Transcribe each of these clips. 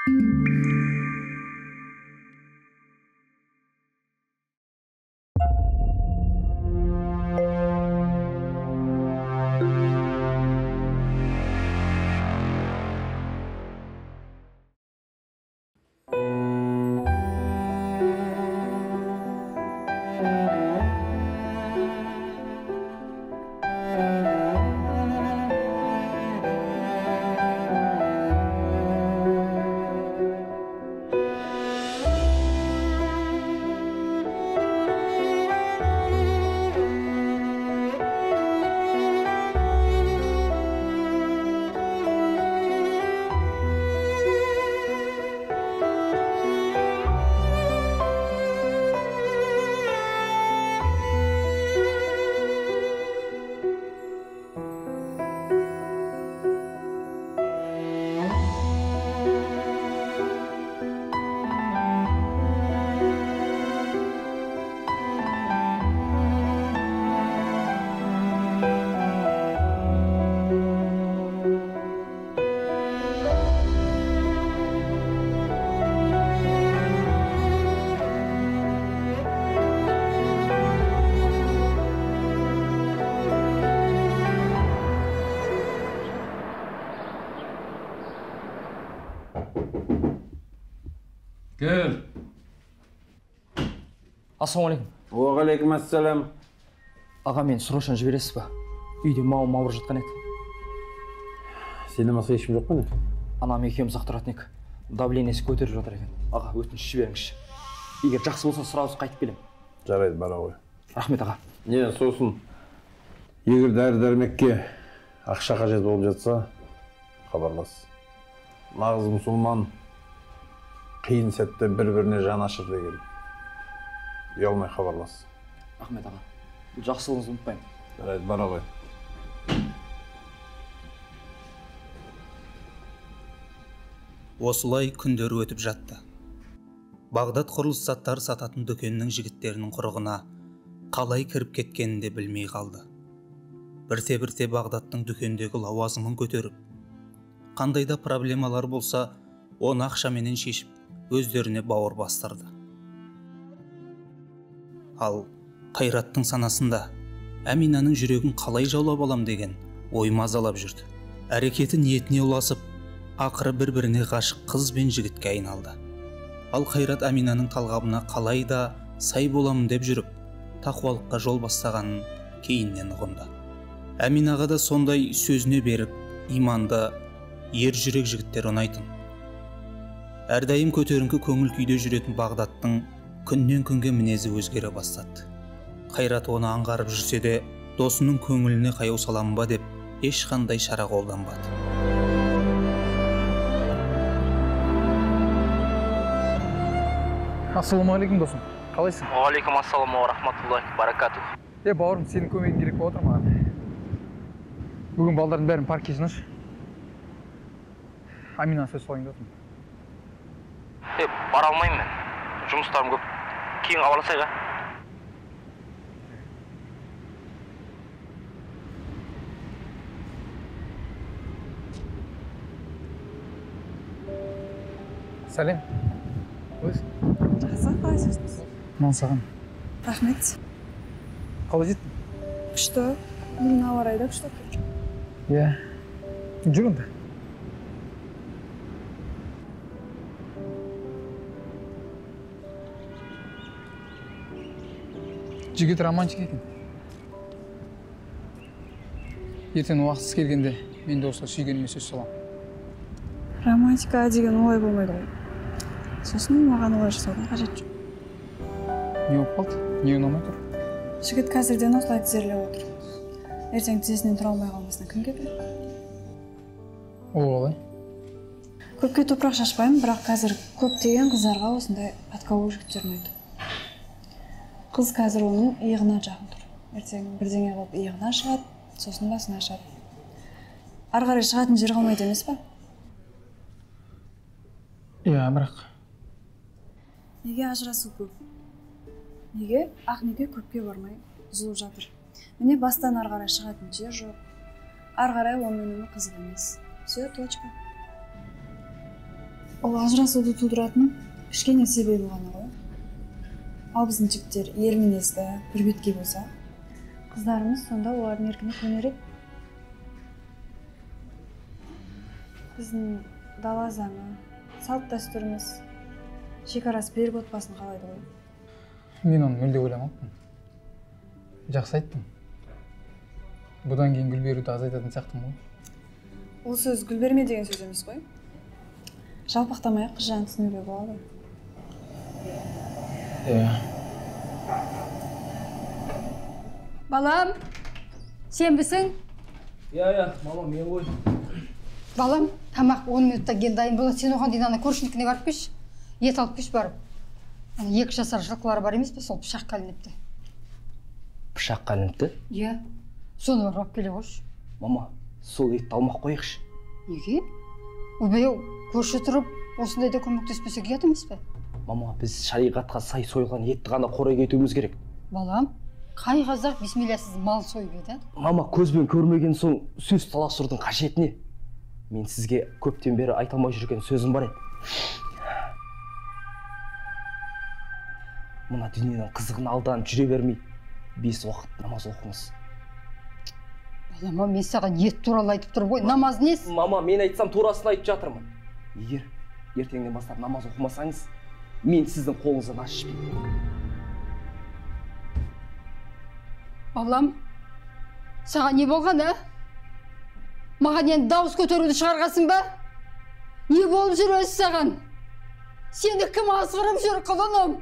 Gel. Ассалаумалейкум. Уағалейкум ассалам. Аға, мен срочно жібересіз ба? Үйде мауыр жатқан еді. Сенен басқа ешкім жоқ па не? Анам екеуміз ақ тұратын ек. Давлениесі көтеріп жатыр екен. Аға, өтініш жіберіңізші. Егер жақсы болса сразу қайтып келем. Жарайды, бара ғой. Рахмет аға. Не, сосын. Егер дәрі-дәрмекке ақша қажет болып жатса, хабарлас. Нағыз мұсылман қиын сәтте бір-біріне жан ашыр деген. Ұялмай хабарлас. Рахмет аға. Жақсылығыңызды ұмытпаймын. Жарайды, бара ғой. Осылай күндер өтіп жатты. Бағдат құрылыс заттары сататын дүкеннің жігіттерінің құрығына қалай кіріп кеткенін де білмей қалды. Бірте-бірте Бағдаттың дүкендегі лауазымын көтеріп, қандай да проблемалар болса, оны ақшаменен шешіп, өздеріне бауыр бастырды. Ал Қайраттың санасында Әминаның жүрегін қалай жаулап алам деген ой мазалап жүрді. Әрекеті ниетіне ұласып, ақыры бір-біріне ғашық қыз бен жігітке айналды. Ал Қайрат Әминаның талғабына қалай да сай боламын деп жүріп, тақуалыққа жол бастағанын кейіннен ұғынды. Әминаға да сондай сөзіне беріп, иманды, ер жүрек жігіттер ұнайтын. Әрдайым көтеріңкі көңіл күйде жүретін Бағдаттың күннен күнге мінезі өзгере бастады. Қайрат оны аңғарып жүрсе де, досының көңіліне қаяу салам ба деп, ешқандай шара қолданбады. Ассалаумалейкум досым. Қалайсың? Уағалейкум ассаламу ва рахматуллахи баракатух. Бауырым, сенің көмегің керек болып отыр маған. Бүгін балдардың бәрін паркке жинашы. Аминаны сөз салайын деп отырмын. Бара алмаймын мен. Жұмыстарым көп. Кейін хабарласайық. Сәлем. Қалайсың? Жақсы, қалайсыз? Маған саған. Рахмет. Қалай жеттің? Күшті. Бүгін ауа райы да күшті. Иә. Жүр онда. Жігіт романтик екен. Ертең уақытсыз келгенде мен де осылай сүйгеніме сөз саламын. Романтика деген олай болмайды ғой. Сосын маған олай жасаудың қажеті жоқ. Не болып қалды? Не ұнамай тұр? Жігіт қазірден осылай тізерлеп отыр. Ертең тізесінен тұра алмай қалмасына кім кепіл? Ол қалай? Көпке топырақ шашпаймын, бірақ қазір көптеген қыздарға осындай атқауыл жігіттер ұнайды. Қыз қазір оның иығына жақын тұр. Ертең бірдеңе қылып иығына шығады, сосын басына ашады. Ары қарай шығатын жер қалмайды емес па? Иә, бірақ. Неге ажырасу көп? Неге ақ неке көпке бармай үзіліп жатыр? Міне бастан ары қарай шығатын жер жоқ. Ары қарай оның қызық емес. Все, точка. Ол ажырасуды тудыратын кішкене себебі ғана ғой. Ал біздің жігіттер ер мінезді, бір бетке болса, қыздарымыз сонда олардың еркіне көнер еді. Біздің дала заңы, салт дәстүріміз шекарасы берік отбасын қалайды ғой. Мен оны мүлде ойламаппын. Жақсы айттың. Бұдан кейін гүл беруді азайтатын сияқтымын ғой. Ол сөз гүл берме деген сөз емес қой. Жалпақтамай-ақ қыз жағын түсінуге болады. Балам, сен бісің? мама, мен ғой. Балам, тамақ 10 минутта ген дайын болады. Сен оған дейін ана көршінікіне барып кеш. Ет алып кеш барып. 2 жасар жылқылары бар емес пе, сол пышақ қалынепті. Пышақ қалыныпты? Иә, соны барып келе қойшы. Мама, сол етті алмақ қойықшы. Неге? Ойбай-ау, көрші тұрып, осындайда көмектеспесек ұят емес пе? Мама, біз шариғатқа сай сойылған етті ғана қорайға етуіміз керек. Балам, қай қазақ бисмиллясыз мал сойып еді? Мама, көзбен көрмеген соң сөз таластырудың қажеті не? Мен сізге көптен бері айта алмай жүрген сөзім бар еді. Мына дүниенің қызығын алдан жүре бермей, 5 уақыт намаз оқыңыз. Балама, мен саған ет туралы айтып тұрып ғой, намаз несі? Мама, мен айтсам турасын айтып жатырмын. Егер ертеңнен бастап намаз оқымасаңыз, мен сіздің қолыңыздан ас ішпеймін. Балам, саған не болған, ә? Маған енді дауыс көтеруді шығарғасын ба? Не болып жүр өзі саған? Сені кім азғырып жүр, құлыным?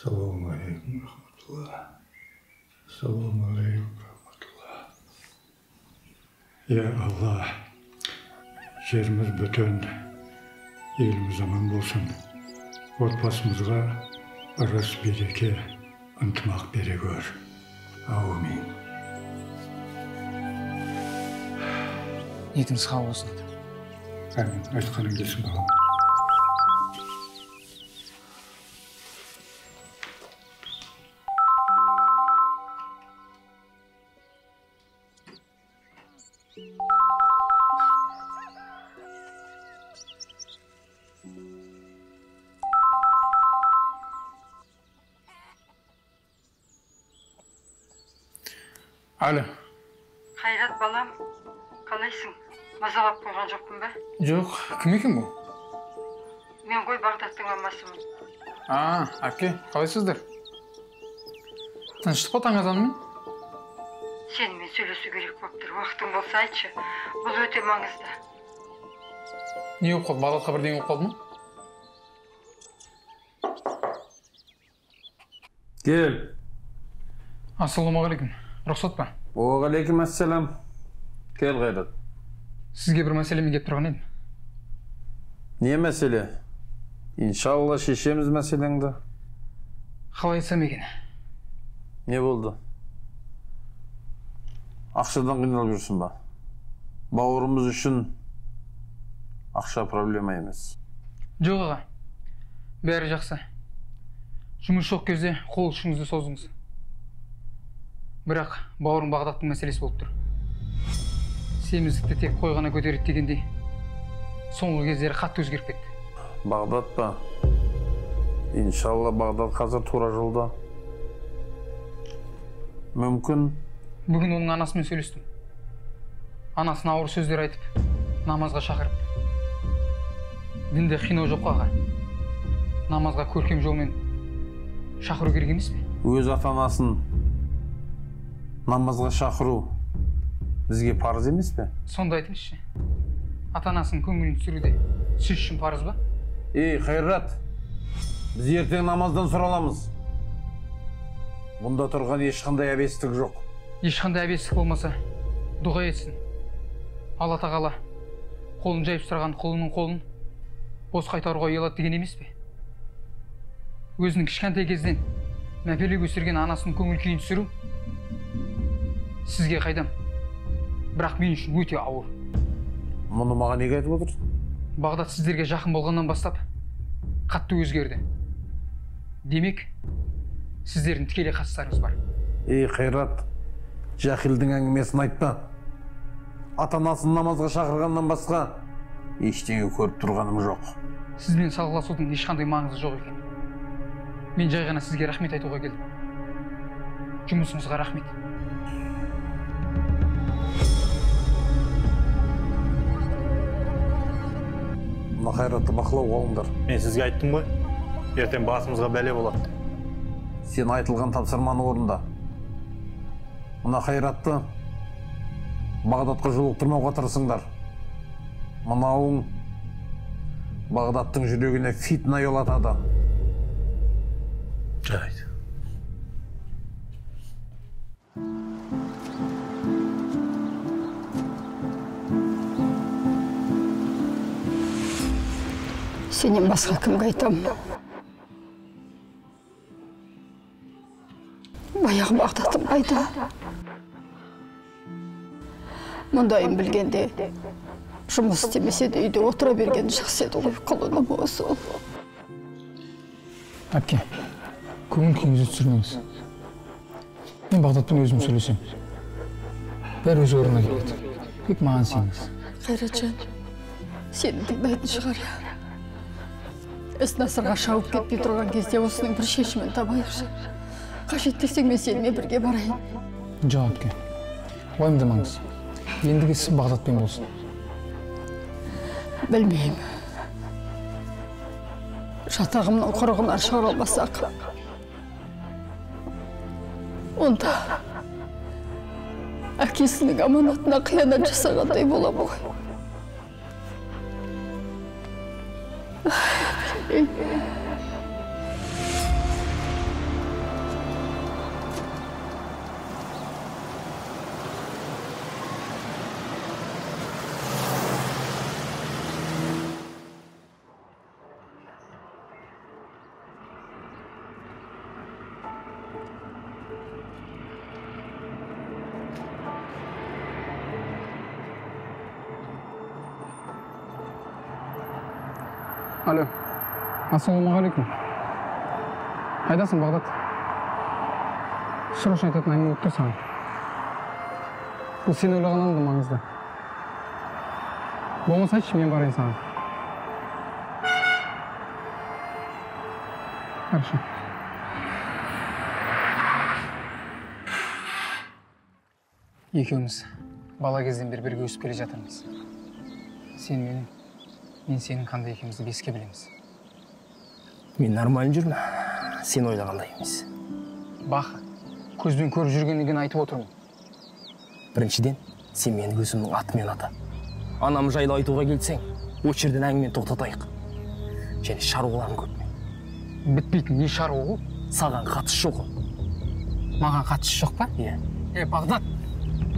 Ассалауму алейкум рахматуллах. Ассаламу алейкум рахматуллах. Я Аллах, жеріміз бүтін, еліміз аман болсын. Отбасымызға ырыс береке, ынтымақ бере көр. Аумин. Ниетіңіз қабыл болсын. Әмин, айтқаның келсін балам. Alo. Қайрат, балам, қалайсың? Мазалап қойған жоқпын ба? Жоқ, кім екен бұл? Мен ғой Бағдаттың мамасымын. Әпке, қалайсыздар? Тыныштық па таң азанымен? Сенімен сөйлесу керек болып тұр. Уақытың болса айтшы. Бұл өте маңызды. Не болып қалды? Бағдатқа бірдеңе болып қалды ма? Кел. Ассалаумағалейкум. Рұқсат па? Уағалейкум ассалам. Кел, Қайрат. Сізге бір мәселемен келіп тұрған едім. Не мәселе? Иншалла шешеміз мәселеңді. Қалай айтсам екен? Не болды? Ақшадан қиналып жүрсің ба? Бауырымыз үшін ақша проблема емес. Жоқ аға, бәрі жақсы. Жұмыс жоқ кезде қол ұшыңызды создыңыз. Бірақ бауырым Бағдаттың мәселесі болып тұр. Семіздікті тек қой ғана көтереді дегендей, соңғы кездері қатты өзгеріп кетті. Бағдат па? Иншалла Бағдат қазір тура жолда. Мүмкін. Бүгін оның анасымен сөйлестім. Анасына ауыр сөздер айтып, намазға шақырыпты. Дінде қинау жоқ аға. Намазға көркем жолмен шақыру керек емес пе? Өз ата-анасын намазға шақыру бізге парыз емес пе? Сонда айтыңызшы. Ата-анасын көңілін түсіруде сіз үшін парыз ба? Қайрат, біз ертең намаздан сұраламыз. Бұнда тұрған ешқандай әбестік жоқ. Ешқандай әбестік болмаса, дұға етсін. Алла тағала қолын жайып сұраған құлының қолын бос қайтаруға ұялады деген емес пе? Өзінің кішкентай кезден мәпелеп өсірген анасының көңіл күйін түсіру сізге қайдам, бірақ мен үшін өте ауыр. Мұны маған неге айтып отырсың? Бағдат сіздерге жақын болғаннан бастап қатты өзгерді. Демек, сіздердің тікелей қатыстарыңыз бар. Ей Қайрат, жахилдің әңгімесін айтпа. Ата-анасын намазға шақырғаннан басқа ештеңе көріп тұрғаным жоқ. Сізбен салғыласудың ешқандай маңызы жоқ екен. Мен жай ғана сізге рахмет айтуға келдім. Жұмысыңызға рахмет. Мына Қайратты бақылауға алыңдар. Мен сізге айттым ғой, ертең басымызға бәле болады. Сен айтылған тапсырманы орында. Мына Қайратты Бағдатқа жолықтырмауға тырысыңдар. Мынауың Бағдаттың жүрегіне фитна ұялатады. Жарайды. Сенен басқа кімге айтамын? Баяғы Бағдатым қайда? Мұндайын білгенде, жұмыс істемесе де үйде отыра берген жақсы еді ғой, құлыным осы. Әпке, көңіл күйіңізді түсірмеңіз. Мен Бағдатпен өзім сөйлесем. Бәрі өз орнына келеді. Тек маған сеніңіз. Қайратжан, сені тыңдайтын шығар. Іс насырға шауып кетпей тұрған кезде осының бір шешімін табайықшы. Қажет десең мен сенімен бірге барайын. Жоқ, әпке. Уайымдамаңыз. Ендігі іс Бағдатпен болсын. Білмеймін. Жатағымның құрығынан шығара алмасақ, онда әкесінің аманатына қиянат жасағандай боламын ғой. Алло, ассалаумағалейкум. Қайдасың, Бағдат? Срочно айтатын әңгіме болып тұр саған. Бұл сен ойлағаннан да маңызды. Болмаса айтшы, мен барайын саған. Хорошо. Екеуміз бала кезден бері бірге өсіп келе жатырмыз. Сен менің, мен сенің қандай екенімізді беске білеміз. Мен нормально жүрмін, сен ойлағандай емес. Бақа, көзбен көріп жүргеннен айтып отырмын. Біріншіден, сен менің өзімнің атымен ата. Анам жайлы айтуға келсең, осы жерден әңгімені тоқтатайық. Және шаруаларым көп. Бітпейтін не шаруа ол? Саған қатысы жоқ. Маған қатысы жоқ па? Иә. Бағдат,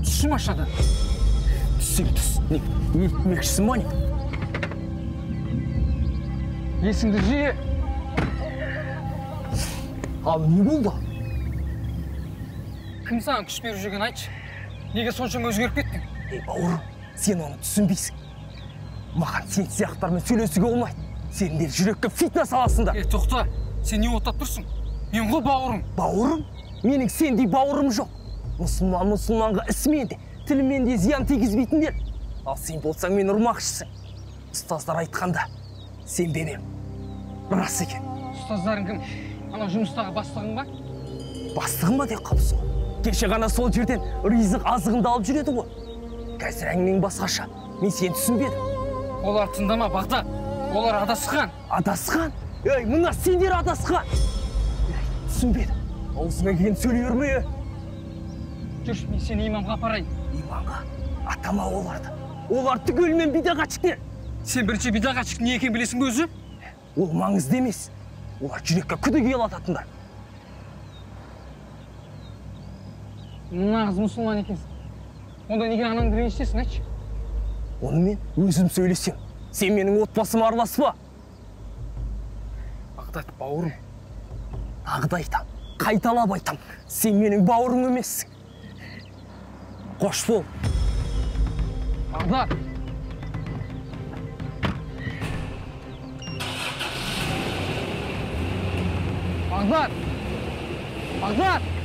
түсім ашады. Түсім, түс. Не етмекшісің ба не? Есіңді жиі. Ал не болды? Кім саған күш беріп жүрген айтшы? Неге соншама өзгеріп кеттің? Бауырым, сен оны түсінбейсің. Маған сен сияқтармен сөйлесуге болмайды. Сендер жүрекке фитна саласында. Тоқта, сен не оттап тұрсың? Мен ғой бауырым. Бауырым? Менің сендей бауырым жоқ. Мұсылманға ісімен де, тілімен де зиян тигізбейтіндер. Ал сен болсаң мен ұрмақшысың. Ұстаздар айтқанда, сен бенем. Рас екен. Ұстаздарың кім? Ана жұмыстағы бастығың ба? Бастығың ба деп қалыпсың. Кеше ғана сол жерден ризық азығыңды алып жүреді ғой. Қазір әңгімең басқаша. Мен сені түсінбедім. Олар тыңдама, Бағдат. Олар адасқан. Адасқан? Ей, мына сендер адасқан. Түсінбедім. Аузыңа келген сөйлей берме. Жүрш, мен сені имамға апарайын. Имамға? Атама оларды. Олар түгелімен бидағатшықтар. Сен бірінші бидағатшық не екенін білесің бе өзі? Ол маңызды емес. Олар жүрекке күдік ұялататындар. Нағыз мұсылман екенсің. Онда неге анаңды ренжітесің, айтшы? Оны мен өзім сөйлесем. Сен менің отбасыма араласпа. Бағдат, бауырым. Тағы да айтам, қайталап айтам. Сен менің бауырым емессің. Қош бол. Бағдат. Бағдат! Бағдат!